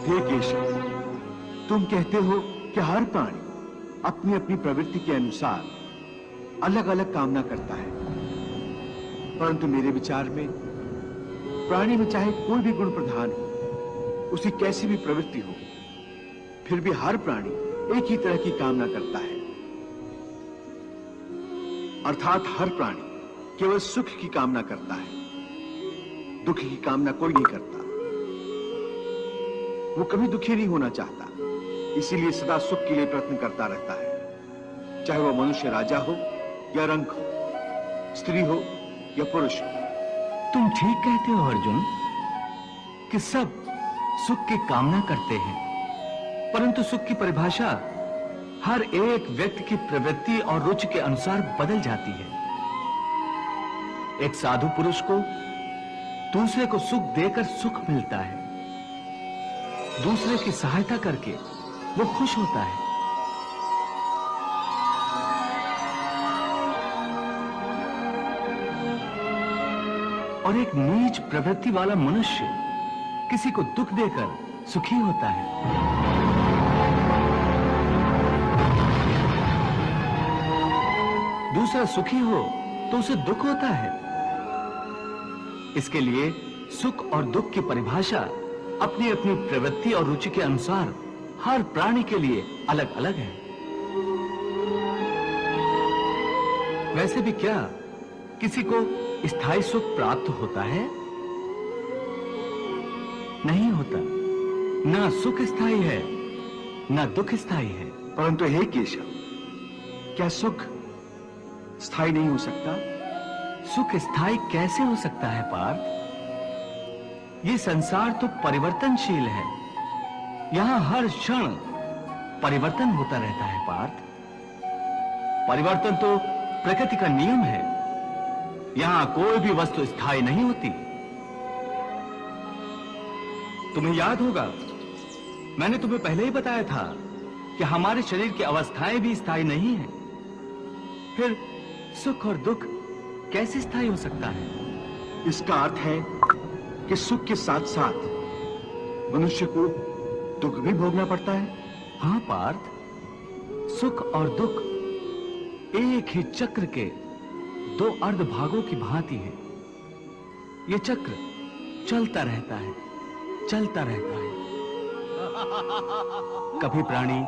हे केशव, तुम कहते हो कि हर प्राणी अपनी अपनी प्रवृत्ति के अनुसार अलग अलग कामना करता है, परंतु मेरे विचार में प्राणी में चाहे कोई भी गुण प्रधान हो, उसकी कैसी भी प्रवृत्ति हो, फिर भी हर प्राणी एक ही तरह की कामना करता है। अर्थात हर प्राणी केवल सुख की कामना करता है, दुख की कामना कोई नहीं करता। वो कभी दुखी नहीं होना चाहता, इसीलिए सदा सुख के लिए प्रयत्न करता रहता है, चाहे वह मनुष्य राजा हो या रंक हो, स्त्री हो या पुरुष हो। तुम ठीक कहते हो अर्जुन कि सब सुख की कामना करते हैं, परंतु सुख की परिभाषा हर एक व्यक्ति की प्रवृत्ति और रुचि के अनुसार बदल जाती है। एक साधु पुरुष को दूसरे को सुख देकर सुख मिलता है, दूसरे की सहायता करके वो खुश होता है। और एक नीच प्रवृत्ति वाला मनुष्य किसी को दुख देकर सुखी होता है। दूसरा सुखी हो तो उसे दुख होता है। इसके लिए सुख और दुख की परिभाषा अपनी अपनी प्रवृत्ति और रुचि के अनुसार हर प्राणी के लिए अलग अलग है। वैसे भी क्या किसी को स्थायी सुख प्राप्त होता है? नहीं होता। ना सुख स्थायी है, ना दुख स्थायी है। परंतु हे केशव, क्या सुख स्थायी नहीं हो सकता? सुख स्थायी कैसे हो सकता है पार्थ? ये संसार तो परिवर्तनशील है, यहां हर क्षण परिवर्तन होता रहता है पार्थ। परिवर्तन तो प्रकृति का नियम है, यहां कोई भी वस्तु स्थायी नहीं होती। तुम्हें याद होगा, मैंने तुम्हें पहले ही बताया था कि हमारे शरीर की अवस्थाएं भी स्थायी नहीं है। फिर सुख और दुख कैसे स्थायी हो सकता है? इसका अर्थ है कि सुख के साथ साथ मनुष्य को दुख भी भोगना पड़ता है। हाँ पार्थ, सुख और दुख एक ही चक्र के दो अर्ध भागों की भांति है। ये चक्र चलता रहता है, चलता रहता है। कभी प्राणी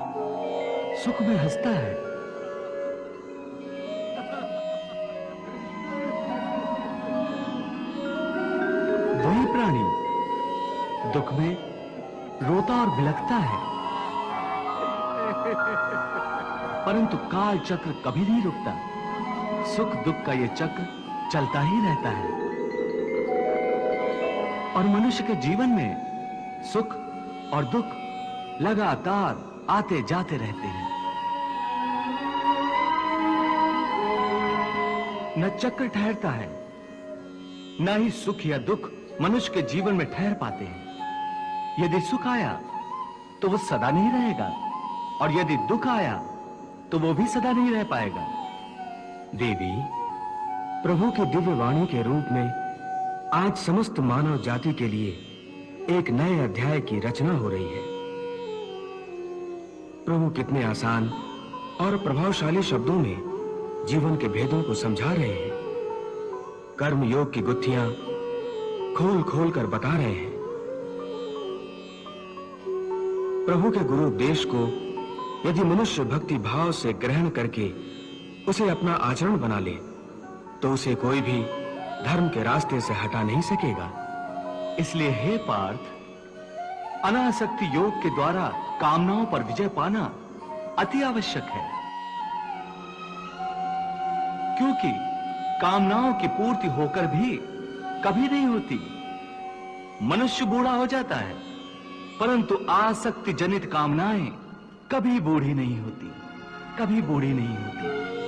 सुख में हंसता है, वही प्राणी दुख में रोता और बिलखता है। परंतु काल चक्र कभी नहीं रुकता। सुख दुख का यह चक्र चलता ही रहता है। और मनुष्य के जीवन में सुख और दुख लगातार आते जाते रहते हैं। न चक्र ठहरता है, न ही सुख या दुख मनुष्य के जीवन में ठहर पाते हैं। यदि सुख आया तो वो सदा नहीं रहेगा, और यदि दुख आया तो वो भी सदा नहीं रह पाएगा। देवी, प्रभु की दिव्य वाणी के रूप में आज समस्त मानव जाति के लिए एक नए अध्याय की रचना हो रही है। प्रभु कितने आसान और प्रभावशाली शब्दों में जीवन के भेदों को समझा रहे हैं। कर्म योग की गुत्थियां खोल खोल कर बता रहे हैं। प्रभु के गुरु उपदेश को यदि मनुष्य भक्ति भाव से ग्रहण करके उसे अपना आचरण बना ले, तो उसे कोई भी धर्म के रास्ते से हटा नहीं सकेगा। इसलिए हे पार्थ, अनासक्ति योग के द्वारा कामनाओं पर विजय पाना अति आवश्यक है। क्योंकि कामनाओं की पूर्ति होकर भी कभी नहीं होती। मनुष्य बूढ़ा हो जाता है, परंतु आसक्ति जनित कामनाएं कभी बूढ़ी नहीं होती, कभी बूढ़ी नहीं होती।